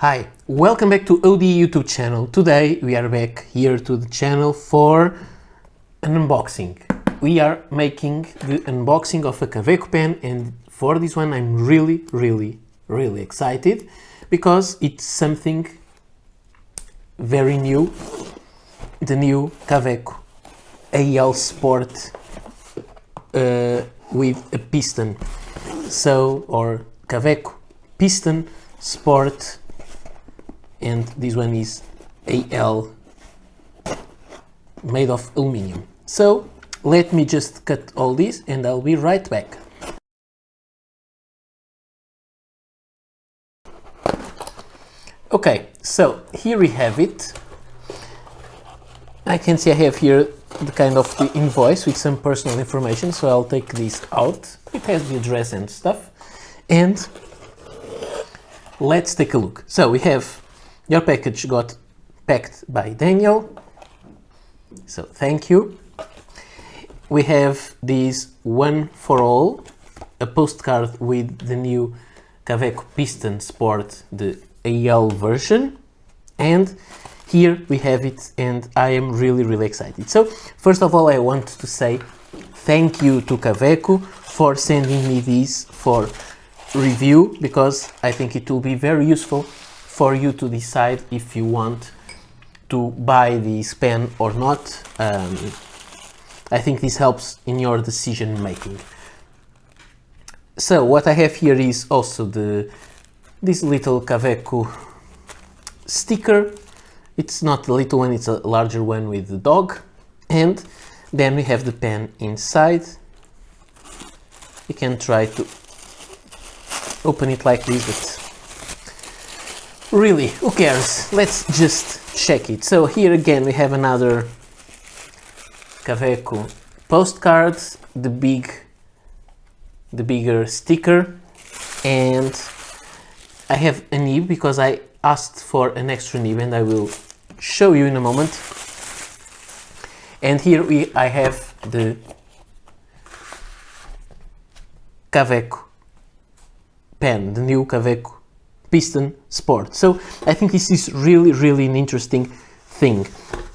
Hi, welcome back to OD YouTube channel. Today we are back here to the channel for an unboxing. We are making the unboxing of a Kaweco pen, and for this one I'm really excited because it's something very new. The new Kaweco AL Sport with a piston. Or Kaweco Piston Sport, and this one is AL, made of aluminium. So let me just cut all this and I'll be right back. Okay, so here we have it. I can see I have here the kind of the invoice with some personal information, so I'll take this out. It has the address and stuff, and let's take a look. So we have your package got packed by Daniel, so thank you. We have this one for all, a postcard with the new Kaweco Piston Sport, the AL version, and here we have it, and I am really excited. So first of all, I want to say thank you to Kaweco for sending me this for review, because I think it will be very useful for you to decide if you want to buy this pen or not. I think this helps in your decision making. So what I have here is also this little Kaweco sticker. It's not a little one, it's a larger one with the dog. And then we have the pen inside. You can try to open it like this, but really, who cares? Let's just check it. So here again we have another Kaweco postcard, the bigger sticker, and I have a nib because I asked for an extra nib, and I will show you in a moment. And here I have the Kaweco pen, the new Kaweco Piston Sport. So I think this is really an interesting thing.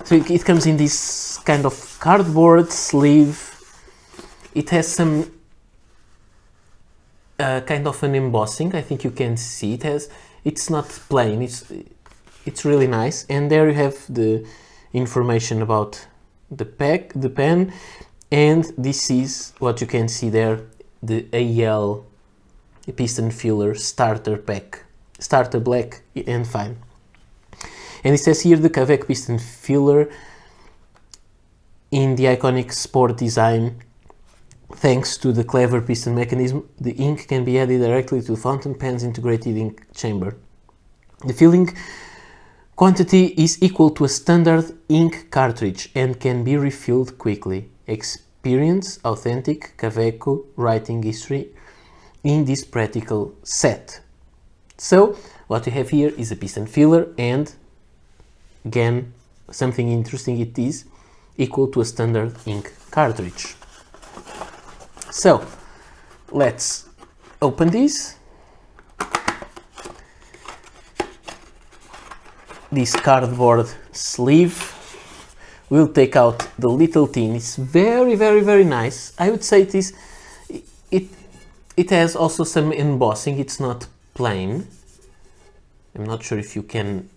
So it comes in this kind of cardboard sleeve. It has some kind of an embossing. I think you can see it's not plain, it's really nice. And there you have the information about the pen, and this is what you can see there, the AL piston filler starter black and fine. And it says here the Kaweco piston filler in the iconic sport design. Thanks to the clever piston mechanism, the ink can be added directly to the fountain pen's integrated ink chamber. The filling quantity is equal to a standard ink cartridge and can be refilled quickly. Experience authentic Kaweco writing history in this practical set. So what we have here is a piston filler, and again, something interesting, it is equal to a standard ink cartridge. So let's open this cardboard sleeve. We'll take out the little tin. It's very nice. I would say it has also some embossing. It's not plain. I'm not sure if you can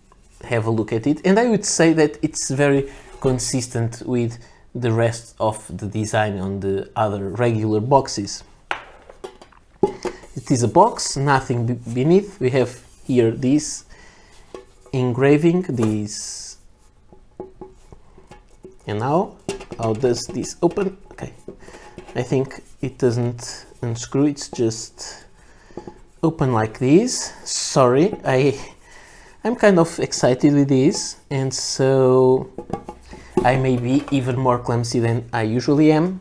have a look at it, and I would say that it's very consistent with the rest of the design on the other regular boxes. It is a box, nothing beneath. We have here this engraving, this, and now how does this open? Okay, I think it doesn't unscrew, it's just open like this. Sorry, I'm kind of excited with this, and so I may be even more clumsy than I usually am.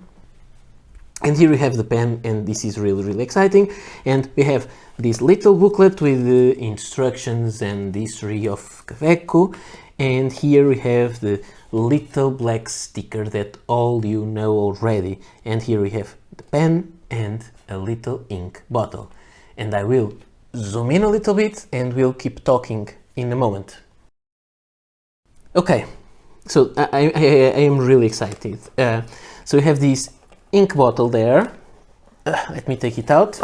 And here we have the pen, and this is really exciting. And we have this little booklet with the instructions and the history of Kaweco. And here we have the little black sticker that all you know already. And here we have the pen and a little ink bottle. And I will zoom in a little bit and we'll keep talking in a moment. Okay, so I am really excited. So we have this ink bottle there. Let me take it out.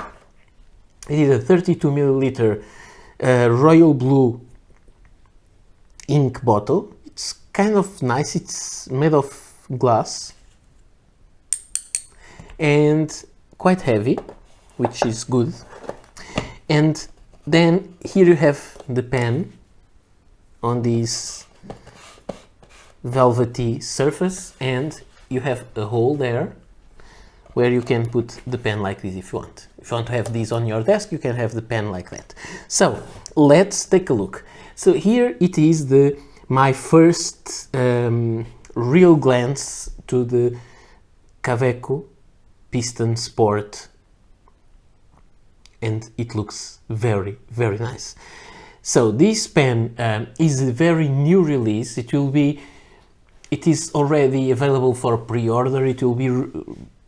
It is a 32 milliliter royal blue ink bottle. It's kind of nice. It's made of glass and quite heavy, which is good. And then here you have the pen on this velvety surface, and you have a hole there where you can put the pen like this if you want. If you want to have this on your desk, you can have the pen like that. So let's take a look. So here it is my first real glance to the Kaweco Piston Sport, and it looks very, very nice. So this pen is a very new release. It is already available for pre-order. It will be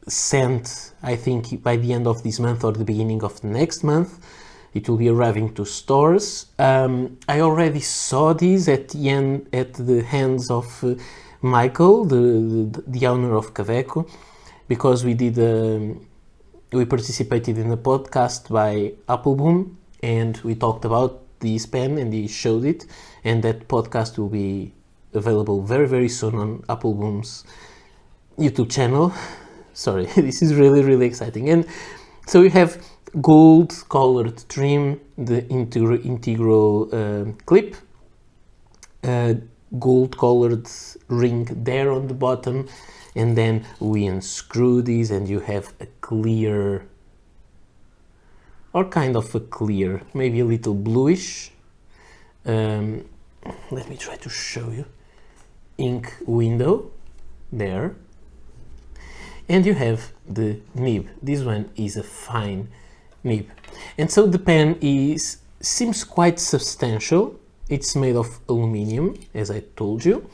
sent, I think, by the end of this month or the beginning of the next month. It will be arriving to stores. I already saw this at the hands of Michael, the owner of Kaweco, because we participated in a podcast by Appleboom, and we talked about this pen and he showed it, and that podcast will be available very, very soon on Appleboom's YouTube channel. Sorry, this is really, really exciting. And so we have gold colored trim, the integral clip, gold colored ring there on the bottom, and then we unscrew these and you have a clear, or kind of a clear, maybe a little bluish, let me try to show you, ink window there. And you have the nib. This one is a fine nib. And so the pen seems quite substantial. It's made of aluminium, as I told you,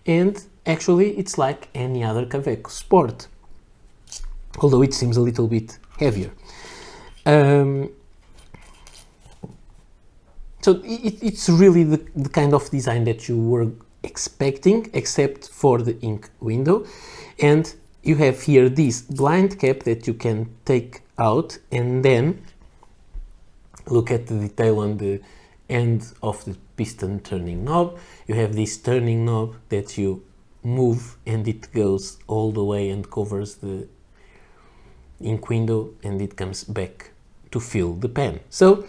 and actually it's like any other Kaweco Sport, although it seems a little bit heavier. So it's really the kind of design that you were expecting, except for the ink window. And you have here this blind cap that you can take out, and then look at the detail on the end of the piston turning knob. You have this turning knob that you move and it goes all the way and covers the ink window, and it comes back to fill the pen. So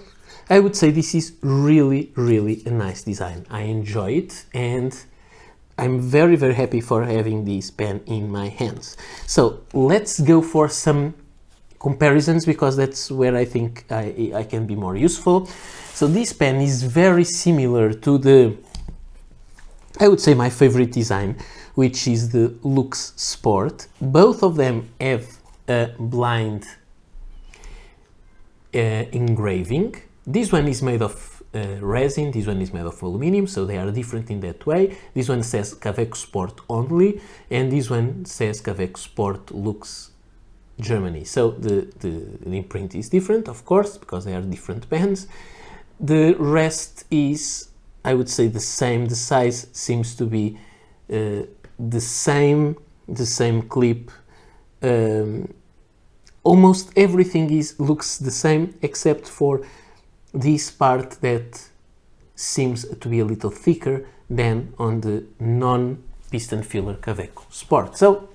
I would say this is really, really a nice design. I enjoy it, and I'm very, very happy for having this pen in my hands. So let's go for some comparisons, because that's where I think I can be more useful. So this pen is very similar to I would say my favorite design, which is the Lux Sport. Both of them have a blind engraving. This one is made of resin, this one is made of aluminium, so they are different in that way. This one says Kaweco Sport only, and this one says Kaweco Sport Lux Germany. So the imprint is different, of course, because they are different pens. The rest is, I would say, the same. The size seems to be the same clip. Almost everything looks the same, except for this part that seems to be a little thicker than on the non-piston filler Kaweco Sport. So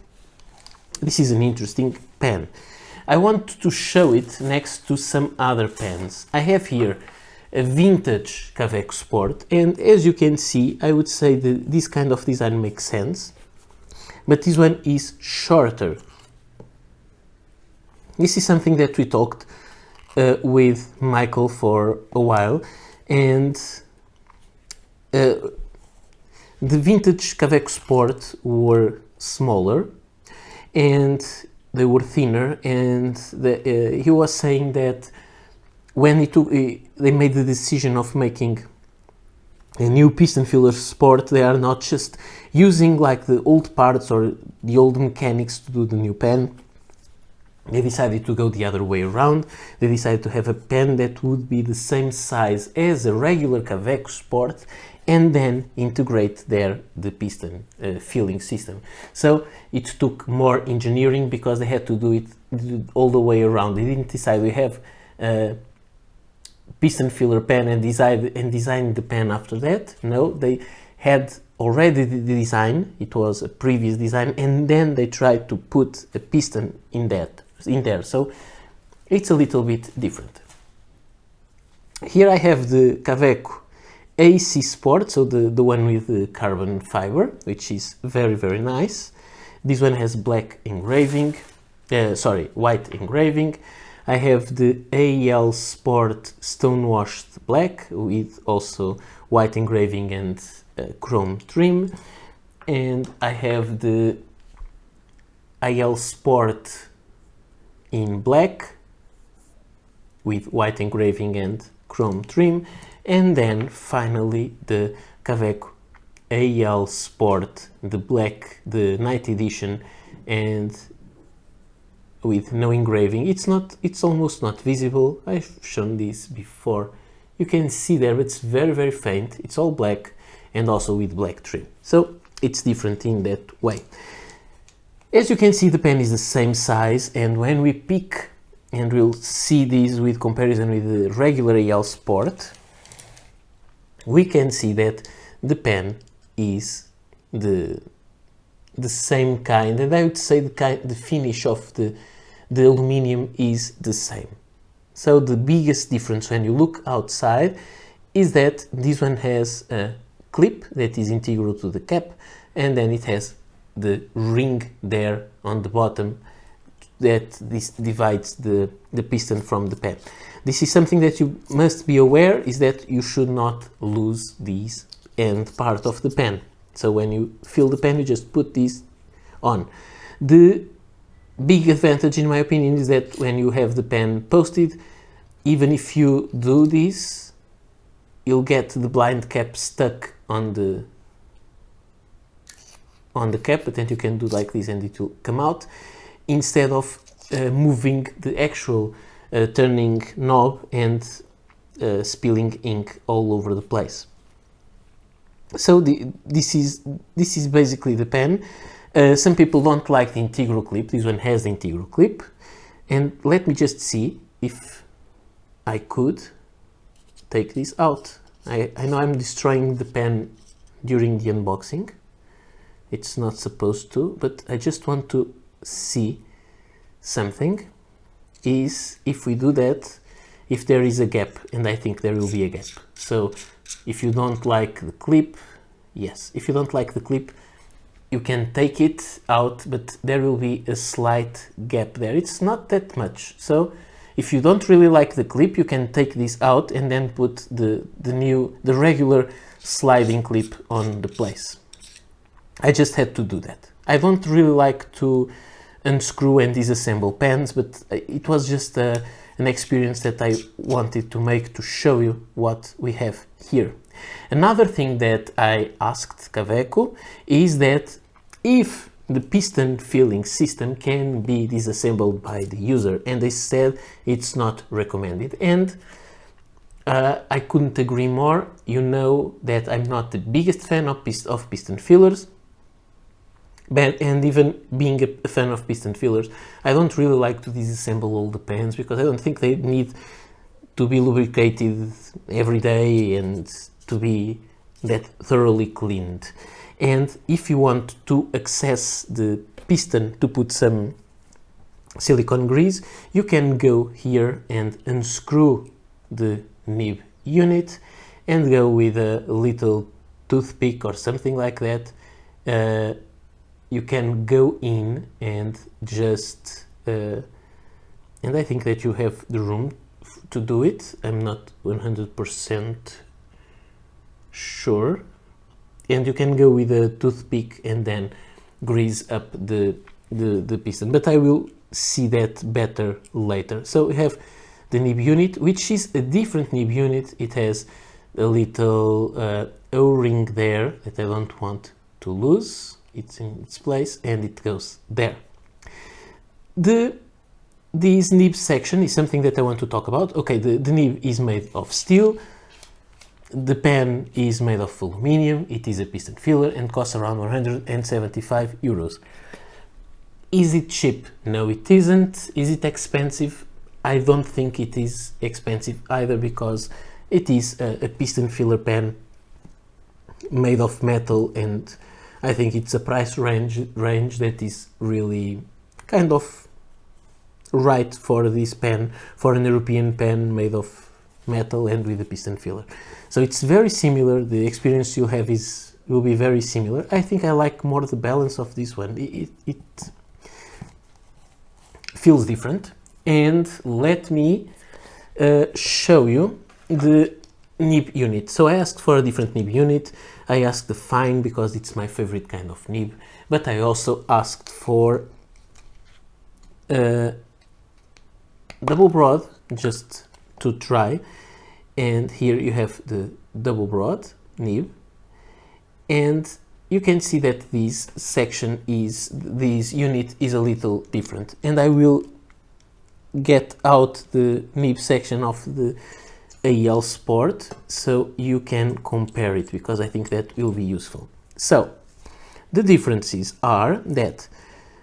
this is an interesting pen. I want to show it next to some other pens. I have here a vintage Kaweco Sport, and as you can see, I would say that this kind of design makes sense, but this one is shorter. This is something that we talked with Michael for a while, and the vintage Kaweco Sport were smaller and they were thinner, and he was saying that when they made the decision of making a new piston filler Sport, they are not just using like the old parts or the old mechanics to do the new pen. They decided to go the other way around. They decided to have a pen that would be the same size as a regular Kaweco Sport, and then integrate there the piston filling system. So it took more engineering because they had to do it all the way around. They didn't decide we have a piston filler pen and design the pen after that. No, they had already the design. It was a previous design, and then they tried to put a piston in there. So it's a little bit different. Here I have the Kaweco AC Sport, so the one with the carbon fiber, which is very, very nice. This one has black engraving, white engraving. I have the AL Sport Stonewashed Black with also white engraving and chrome trim. And I have the AL Sport in black with white engraving and chrome trim. And then finally the Kaweco AL Sport, the black, the night edition, and with no engraving. It's almost not visible. I've shown this before. You can see there, but it's very, very faint. It's all black and also with black trim. So it's different in that way. As you can see, the pen is the same size, and when we pick, and we'll see this with comparison with the regular AL Sport, we can see that the pen is the same kind, and I would say the finish of the aluminium is the same. So the biggest difference when you look outside is that this one has a clip that is integral to the cap, and then it has the ring there on the bottom that this divides the piston from the pen. This is something that you must be aware, is that you should not lose this end part of the pen. So when you fill the pen, you just put this on. The big advantage, in my opinion, is that when you have the pen posted, even if you do this, you'll get the blind cap stuck on the cap, but then you can do like this and it will come out, instead of moving the actual turning knob and spilling ink all over the place. So this is basically the pen. Some people don't like the integral clip. This one has the integral clip, and let me just see if I could take this out. I know I'm destroying the pen during the unboxing. It's not supposed to, but I just want to see something. Is if we do that, if there is a gap, and I think there will be a gap. So if you don't like the clip, yes, if you don't like the clip, you can take it out, but there will be a slight gap there. It's not that much. So if you don't really like the clip, you can take this out and then put the regular sliding clip on the place. I just had to do that. I don't really like to unscrew and disassemble pens, but it was just an experience that I wanted to make to show you what we have here. Another thing that I asked Kaweco is that if the piston filling system can be disassembled by the user, and they said it's not recommended. And I couldn't agree more. You know that I'm not the biggest fan of piston fillers. And even being a fan of piston fillers, I don't really like to disassemble all the pens because I don't think they need to be lubricated every day and to be that thoroughly cleaned. And if you want to access the piston to put some silicone grease, you can go here and unscrew the nib unit and go with a little toothpick or something like that. You can go in and just, and I think that you have the room to do it. I'm not 100% sure. And you can go with a toothpick and then grease up the piston. But I will see that better later. So we have the nib unit, which is a different nib unit. It has a little O-ring there that I don't want to lose. It's in its place and it goes there. The this nib section is something that I want to talk about. Okay, the nib is made of steel, the pen is made of aluminium, it is a piston filler and costs around 175 euros. Is it cheap? No, it isn't. Is it expensive? I don't think it is expensive either, because it is a piston filler pen made of metal, and I think it's a price range that is really kind of right for this pen, for an European pen made of metal and with a piston filler. So it's very similar. The experience you have will be very similar. I think I like more the balance of this one. It feels different. And let me show you the nib unit. So I asked for a different nib unit. I asked the fine because it's my favorite kind of nib, but I also asked for double broad just to try. And here you have the double broad nib, and you can see that this unit is a little different, and I will get out the nib section of the AL Sport so you can compare it, because I think that will be useful. So the differences are that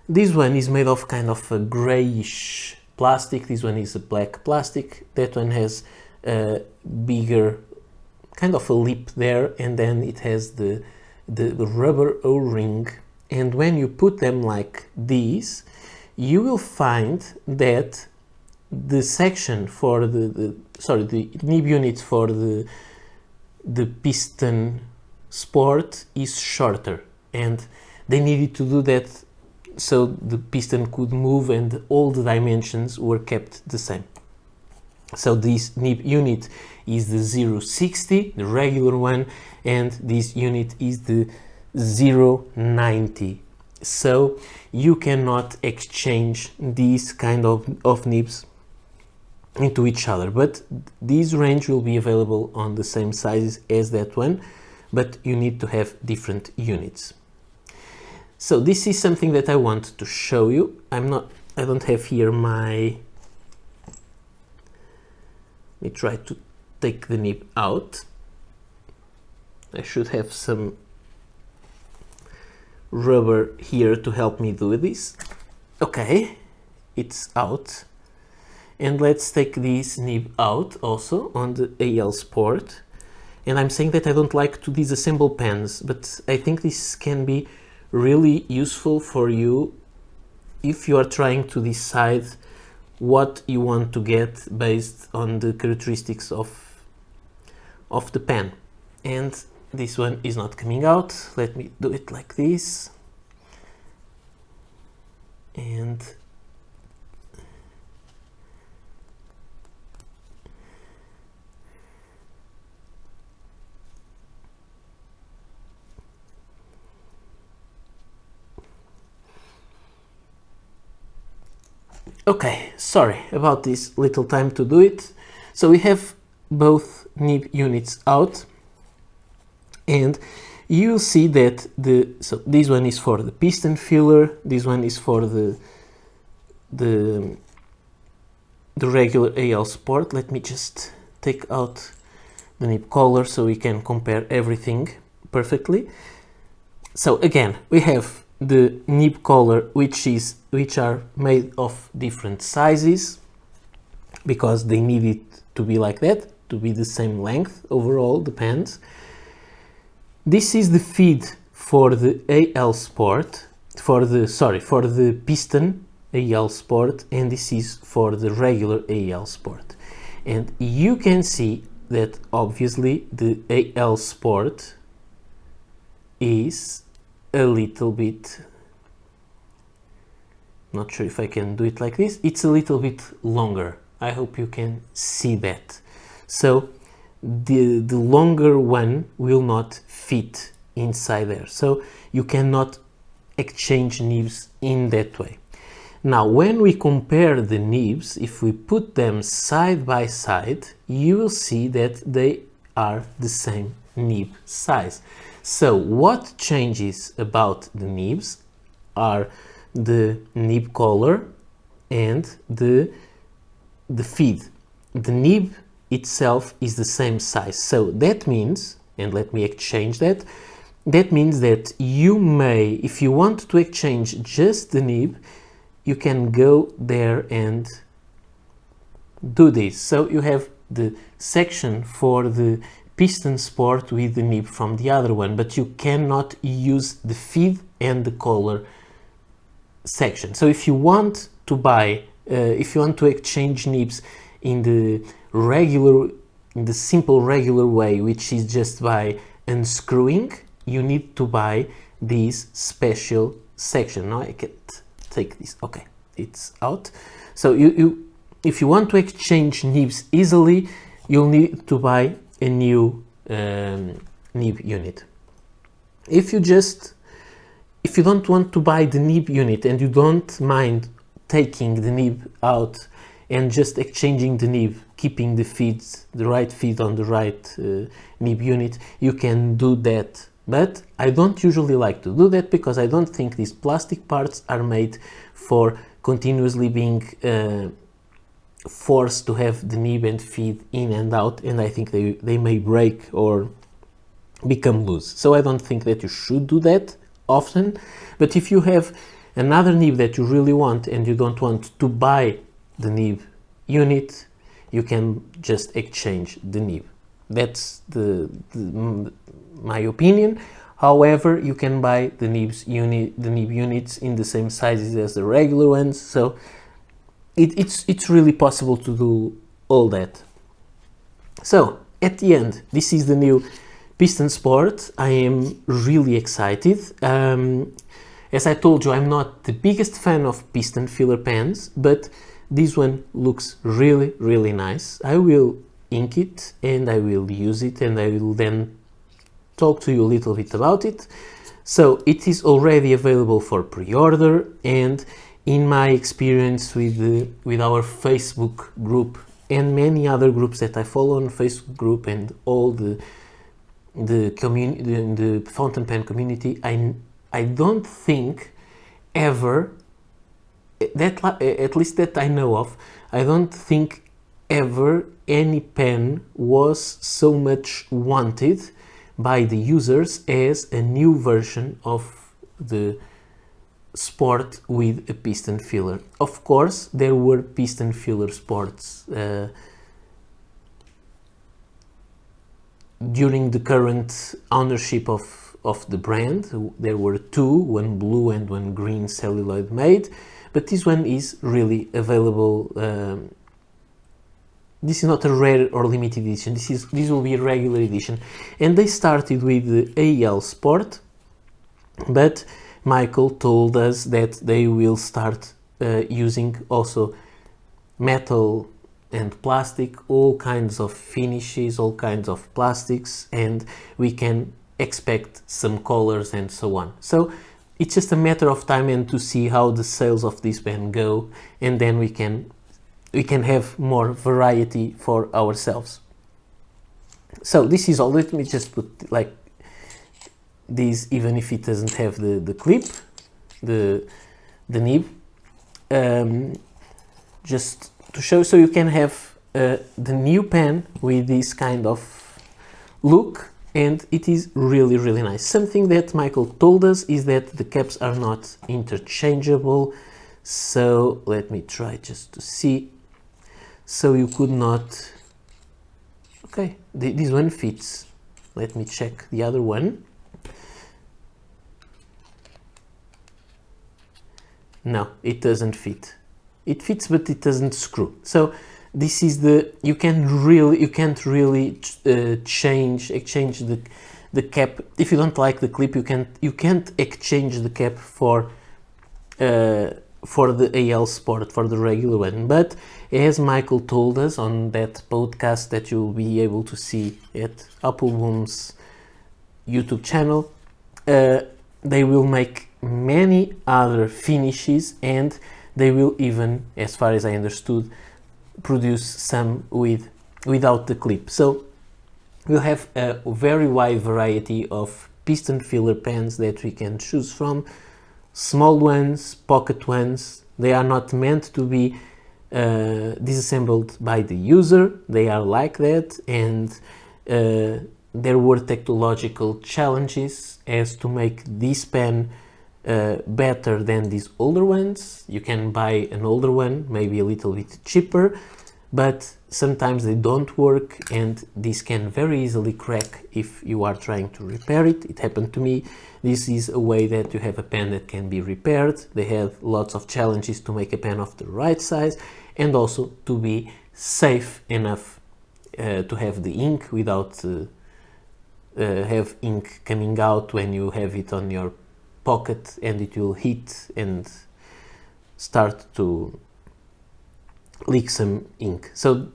this one is made of kind of a grayish plastic, this one is a black plastic, that one has a bigger kind of a lip there, and then it has the rubber O-ring, and when you put them like this, you will find that the section for the nib unit for the Piston Sport is shorter, and they needed to do that so the piston could move and all the dimensions were kept the same. So this nib unit is the 060, the regular one, and this unit is the 090. So you cannot exchange these kind of nibs into each other, but this range will be available on the same sizes as that one, but you need to have different units. So this is something that I want to show you. I don't have here my, let me try to take the nib out. I should have some rubber here to help me do this. Okay, it's out. And let's take this nib out also on the AL Sport. And I'm saying that I don't like to disassemble pens, but I think this can be really useful for you if you are trying to decide what you want to get based on the characteristics of the pen. And this one is not coming out. Let me do it like this. And okay, sorry about this little time to do it. So we have both nib units out, and you'll see that so this one is for the piston filler, this one is for the regular AL Sport. Let me just take out the nib collar so we can compare everything perfectly. So again, we have the nib collar which are made of different sizes because they need it to be like that, to be the same length overall, the pens. This is the feed for the AL Sport, for the Piston AL Sport, and this is for the regular AL Sport. And you can see that obviously the AL Sport is a little bit, not sure if I can do it like this, it's a little bit longer. I hope you can see that. So the longer one will not fit inside there, so you cannot exchange nibs in that way. Now when we compare the nibs, if we put them side by side, you will see that they are the same nib size. So what changes about the nibs are the nib collar and the feed. The nib itself is the same size. So that means, and let me exchange that, that means that you may, if you want to exchange just the nib, you can go there and do this. So you have the section for the Piston Sport with the nib from the other one, but you cannot use the feed and the collar section. So if you want to buy, if you want to exchange nibs in the simple regular way, which is just by unscrewing, you need to buy this special section. Now I can't take this. Okay, it's out. So if you want to exchange nibs easily, you'll need to buy a new nib unit. If you don't want to buy the nib unit and you don't mind taking the nib out and just exchanging the nib, keeping the right feed on the right nib unit, you can do that. But I don't usually like to do that because I don't think these plastic parts are made for continuously being forced to have the nib and feed in and out, and I think they may break or become loose. So I don't think that you should do that often. But if you have another nib that you really want and you don't want to buy the nib unit, you can just exchange the nib. That's my opinion. However, you can buy the nib units in the same sizes as the regular ones, so it's really possible to do all that. So at the end, this is the new Piston Sport. I am really excited. As I told you, I'm not the biggest fan of piston filler pens, but this one looks really, really nice. I will ink it and I will use it, and I will then talk to you a little bit about it. So it is already available for pre-order, and in my experience with our Facebook group and many other groups that I follow on Facebook group and all the fountain pen community, I don't think ever, that at least that I know of, I don't think ever any pen was so much wanted by the users as a new version of the Sport with a piston filler. Of course, there were piston filler sports during the current ownership of the brand. There were two, one blue and one green celluloid made, but this one is really available. This is not a rare or limited edition. This will be a regular edition, and they started with the AL Sport, but Michael told us that they will start using also metal and plastic, all kinds of finishes, all kinds of plastics, and we can expect some colors and so on. So it's just a matter of time and to see how the sales of this pen go, and then we can have more variety for ourselves. So this is all. Let me just put like this, even if it doesn't have the clip, the nib, just to show, so you can have the new pen with this kind of look, and it is really, really nice. Something that Michael told us is that the caps are not interchangeable, so let me try just to see. So you could not, okay, this one fits. Let me check the other one. No, it doesn't fit. It fits, but it doesn't screw. So this is you can't really exchange the cap. If you don't like the clip, you can't exchange the cap for the AL Sport, for the regular one. But as Michael told us on that podcast that you'll be able to see at Applewoom's YouTube channel, they will make many other finishes, and they will even, as far as I understood, produce some without the clip. So we'll have a very wide variety of piston filler pens that we can choose from. Small ones, pocket ones, They are not meant to be disassembled by the user. They are like that, and there were technological challenges as to make this pen better than these older ones. You can buy an older one, maybe a little bit cheaper, but sometimes they don't work, and this can very easily crack if you are trying to repair it. It happened to me. This is a way that you have a pen that can be repaired. They have lots of challenges to make a pen of the right size, and also to be safe enough to have the ink without have ink coming out when you have it on your pocket, and it will hit and start to leak some ink. So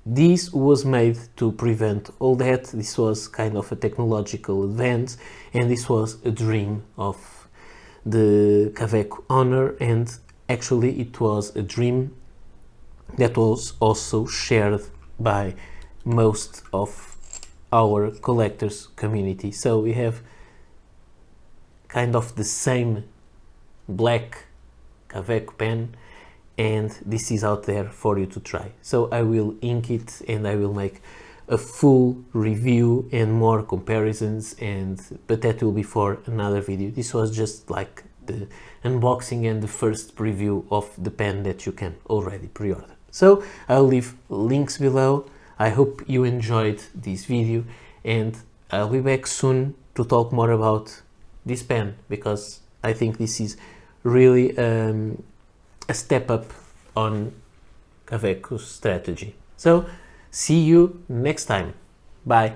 this was made to prevent all that. This was kind of a technological advance, and this was a dream of the Kaweco owner, and actually it was a dream that was also shared by most of our collectors community. So we have kind of the same black Kaweco pen, and this is out there for you to try. So I will ink it, and I will make a full review and more comparisons, but that will be for another video. This was just like the unboxing and the first preview of the pen that you can already pre-order. So I'll leave links below. I hope you enjoyed this video, and I'll be back soon to talk more about this pen, because I think this is really a step up on Kaweco's strategy. So see you next time. Bye.